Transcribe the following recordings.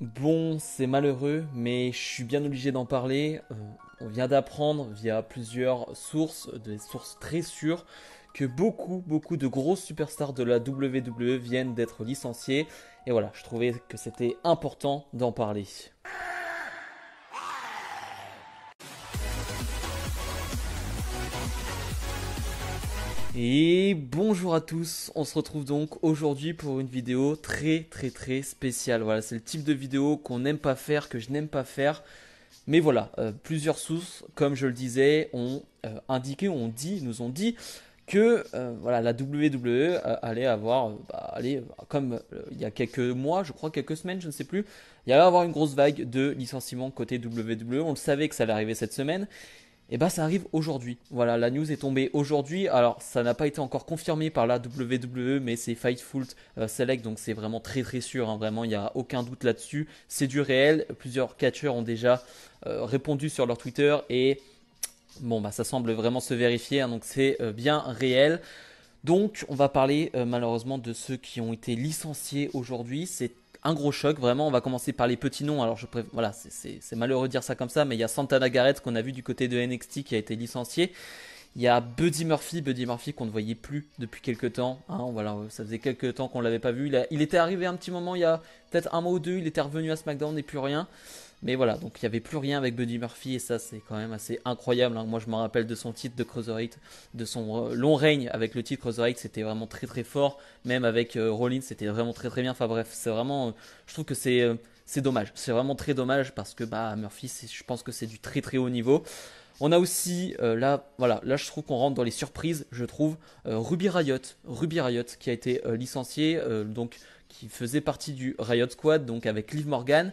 Bon, c'est malheureux, mais je suis bien obligé d'en parler. On vient d'apprendre via plusieurs sources, des sources très sûres, que beaucoup de grosses superstars de la WWE viennent d'être licenciées. Et voilà, je trouvais que c'était important d'en parler. Et bonjour à tous, on se retrouve donc aujourd'hui pour une vidéo très spéciale. Voilà, c'est le type de vidéo qu'on n'aime pas faire, que je n'aime pas faire. Mais voilà, plusieurs sources, comme je le disais, ont indiqué, nous ont dit que voilà, la WWE allait avoir, comme il y a quelques mois, je crois quelques semaines, je ne sais plus, il allait avoir une grosse vague de licenciements côté WWE. On le savait que ça allait arriver cette semaine. Et bah ça arrive aujourd'hui. Voilà, la news est tombée aujourd'hui. Alors ça n'a pas été encore confirmé par la WWE, mais c'est Fightful Select, donc c'est vraiment très sûr. Hein. Vraiment, il n'y a aucun doute là-dessus. C'est du réel. Plusieurs catcheurs ont déjà répondu sur leur Twitter et bon bah ça semble vraiment se vérifier. Hein. Donc c'est bien réel. Donc, on va parler malheureusement de ceux qui ont été licenciés aujourd'hui. C'est un gros choc, vraiment. On va commencer par les petits noms. Alors, voilà, c'est malheureux de dire ça comme ça, mais il y a Santana Garrett qu'on a vu du côté de NXT qui a été licencié. Il y a Buddy Murphy qu'on ne voyait plus depuis quelques temps. Hein, voilà, ça faisait quelques temps qu'on ne l'avait pas vu. Il était arrivé un petit moment, il y a peut-être un mois ou deux, il était revenu à SmackDown et plus rien. Mais voilà, donc il n'y avait plus rien avec Buddy Murphy et ça c'est quand même assez incroyable. Hein. Moi je me rappelle de son titre de Cruiserweight, de son long règne avec le titre Cruiserweight, c'était vraiment très fort. Même avec Rollins, c'était vraiment très bien. Enfin bref, c'est vraiment, je trouve que c'est dommage. C'est vraiment très dommage parce que bah Murphy, je pense que c'est du très haut niveau. On a aussi là, voilà, là je trouve qu'on rentre dans les surprises, je trouve Ruby Riot qui a été licencié, donc qui faisait partie du Riot Squad, donc avec Liv Morgan.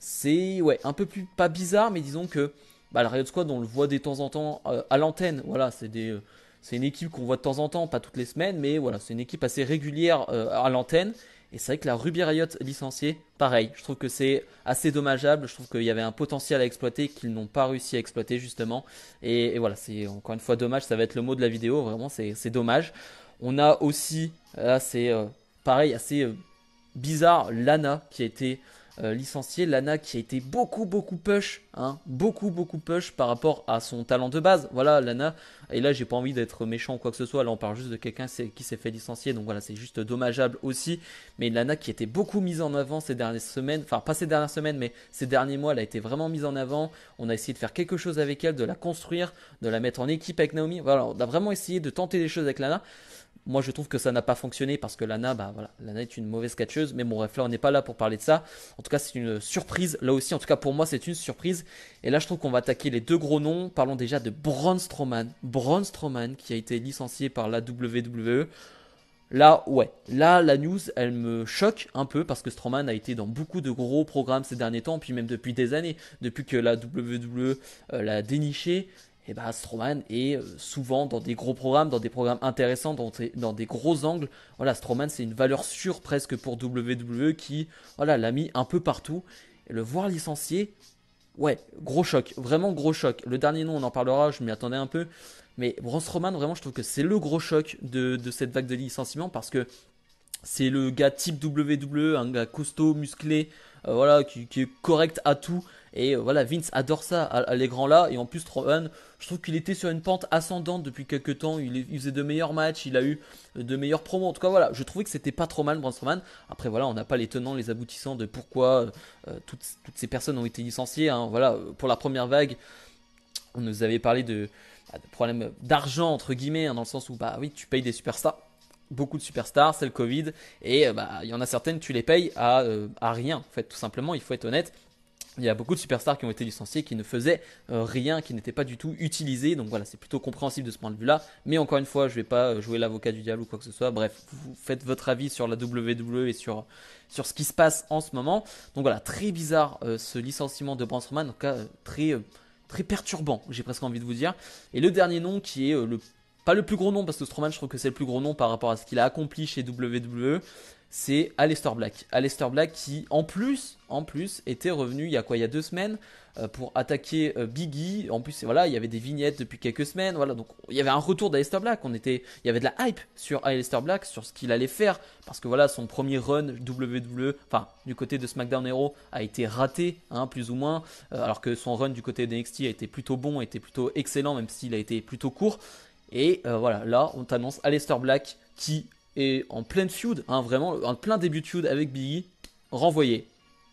C'est ouais un peu plus pas bizarre, mais disons que bah, le Riot Squad on le voit de temps en temps à l'antenne. Voilà, c'est une équipe qu'on voit de temps en temps, pas toutes les semaines, mais voilà, c'est une équipe assez régulière à l'antenne. Et c'est vrai que la Ruby Riot licenciée, pareil, je trouve que c'est assez dommageable. Je trouve qu'il y avait un potentiel à exploiter qu'ils n'ont pas réussi à exploiter justement. Et voilà, c'est encore une fois dommage, ça va être le mot de la vidéo, vraiment c'est dommage. On a aussi, là c'est pareil, assez bizarre, Lana qui a été licenciée. Lana qui a été beaucoup push, hein, beaucoup push par rapport à son talent de base. Voilà, Lana. Et là, j'ai pas envie d'être méchant ou quoi que ce soit. Là, on parle juste de quelqu'un qui s'est fait licencier. Donc voilà, c'est juste dommageable aussi. Mais Lana qui était beaucoup mise en avant ces dernières semaines. Enfin, pas ces dernières semaines, mais ces derniers mois, elle a été vraiment mise en avant. On a essayé de faire quelque chose avec elle, de la construire, de la mettre en équipe avec Naomi. Voilà, on a vraiment essayé de tenter des choses avec Lana. Moi, je trouve que ça n'a pas fonctionné parce que Lana, bah voilà, Lana est une mauvaise catcheuse. Mais bon, bref, là, on n'est pas là pour parler de ça. En tout cas, c'est une surprise. Là aussi, en tout cas, pour moi, c'est une surprise. Et là, je trouve qu'on va attaquer les deux gros noms. Parlons déjà de Braun Strowman. Braun Strowman qui a été licencié par la WWE. Là, ouais, là, la news, elle me choque un peu parce que Strowman a été dans beaucoup de gros programmes ces derniers temps, puis même depuis des années, depuis que la WWE l'a déniché. Et bah Strowman est souvent dans des gros programmes, dans des programmes intéressants, dans des gros angles. Voilà, Strowman c'est une valeur sûre presque pour WWE qui voilà, l'a mis un peu partout. Et le voir licencié, ouais, gros choc, vraiment gros choc. Le dernier nom, on en parlera, je m'y attendais un peu. Mais Braun Strowman, vraiment, je trouve que c'est le gros choc de cette vague de licenciement parce que c'est le gars type WWE, un gars costaud, musclé, voilà, qui est correct à tout. Et voilà, Vince adore ça à l'écran là. Et en plus, Strowman, je trouve qu'il était sur une pente ascendante depuis quelques temps. Il faisait de meilleurs matchs, il a eu de meilleurs promos. En tout cas, voilà, je trouvais que c'était pas trop mal, Braun Strowman. Après, voilà, on n'a pas les tenants, les aboutissants de pourquoi toutes ces personnes ont été licenciées. Hein. Voilà, pour la première vague, on nous avait parlé de problèmes d'argent, entre guillemets, hein, dans le sens où, bah oui, tu payes des superstars beaucoup de superstars, c'est le Covid, et bah il y en a certaines, tu les payes à rien, en fait, tout simplement, il faut être honnête. Il y a beaucoup de superstars qui ont été licenciés, qui ne faisaient rien, qui n'étaient pas du tout utilisés, donc voilà, c'est plutôt compréhensible de ce point de vue-là. Mais encore une fois, je vais pas jouer l'avocat du diable ou quoi que ce soit. Bref, vous faites votre avis sur la WWE et sur ce qui se passe en ce moment. Donc voilà, très bizarre ce licenciement de Braun Strowman, en tout cas très perturbant, j'ai presque envie de vous dire. Et le dernier nom qui est pas le plus gros nom, parce que Strowman, je trouve que c'est le plus gros nom par rapport à ce qu'il a accompli chez WWE. c'est Aleister Black. Aleister Black qui en plus était revenu il y a quoi, il y a 2 semaines pour attaquer Biggie. En plus voilà, il y avait des vignettes depuis quelques semaines, voilà, donc il y avait un retour d'Aleister Black, il y avait de la hype sur Aleister Black, sur ce qu'il allait faire, parce que voilà, son premier run WWE, enfin du côté de SmackDown Hero a été raté, hein, plus ou moins, alors que son run du côté de NXT a été plutôt bon, a été plutôt excellent, même s'il a été plutôt court. Et voilà, là on t'annonce Aleister Black qui est en pleine feud, hein, vraiment en plein début de feud avec Biggie, renvoyé.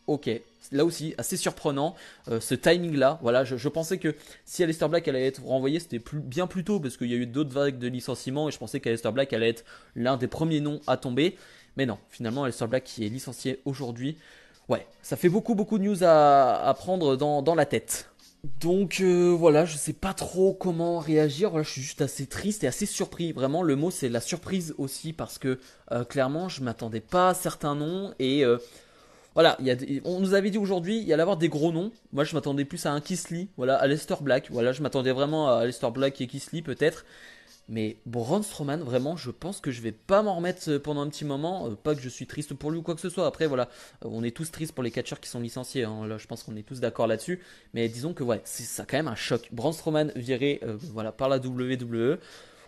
Ok, là aussi assez surprenant ce timing là. Voilà, je pensais que si Aleister Black allait être renvoyé, c'était bien plus tôt, parce qu'il y a eu d'autres vagues de licenciements et je pensais qu'Aleister Black allait être l'un des premiers noms à tomber. Mais non, finalement Aleister Black qui est licencié aujourd'hui. Ouais, ça fait beaucoup de news à prendre dans la tête. Donc voilà, je sais pas trop comment réagir. Voilà, je suis juste assez triste et assez surpris. Vraiment, le mot c'est la surprise aussi, parce que clairement, je m'attendais pas à certains noms et voilà, on nous avait dit aujourd'hui, il y allait avoir des gros noms. Moi, je m'attendais plus à un Keith Lee, voilà, Aleister Black. Voilà, je m'attendais vraiment à Aleister Black et Keith Lee peut-être. Mais Braun Strowman, vraiment, je pense que je vais pas m'en remettre pendant un petit moment. Pas que je suis triste pour lui ou quoi que ce soit. Après, voilà, on est tous tristes pour les catcheurs qui sont licenciés, hein. Là, je pense qu'on est tous d'accord là-dessus. Mais disons que ouais, c'est ça quand même un choc. Braun Strowman viré, voilà, par la WWE.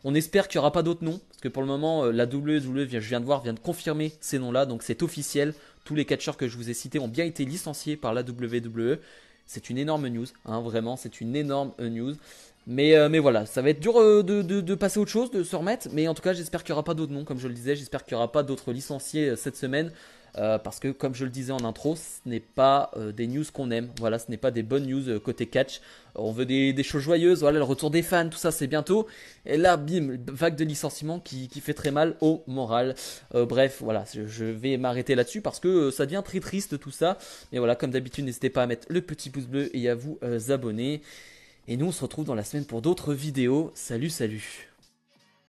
On espère qu'il n'y aura pas d'autres noms, parce que pour le moment, la WWE, je viens de voir, vient de confirmer ces noms-là, donc c'est officiel. Tous les catcheurs que je vous ai cités ont bien été licenciés par la WWE. C'est une énorme news, hein, vraiment, c'est une énorme news. Mais voilà, ça va être dur de passer à autre chose, de se remettre. Mais en tout cas, j'espère qu'il n'y aura pas d'autres noms, comme je le disais. J'espère qu'il n'y aura pas d'autres licenciés cette semaine. Parce que, comme je le disais en intro, ce n'est pas des news qu'on aime. Voilà, ce n'est pas des bonnes news côté catch. On veut des choses joyeuses. Voilà, le retour des fans, tout ça, c'est bientôt. Et là, bim, vague de licenciement qui fait très mal au moral. Bref, voilà, je vais m'arrêter là-dessus parce que ça devient très triste tout ça. Mais voilà, comme d'habitude, n'hésitez pas à mettre le petit pouce bleu et à vous abonner. Et nous, on se retrouve dans la semaine pour d'autres vidéos. Salut, salut!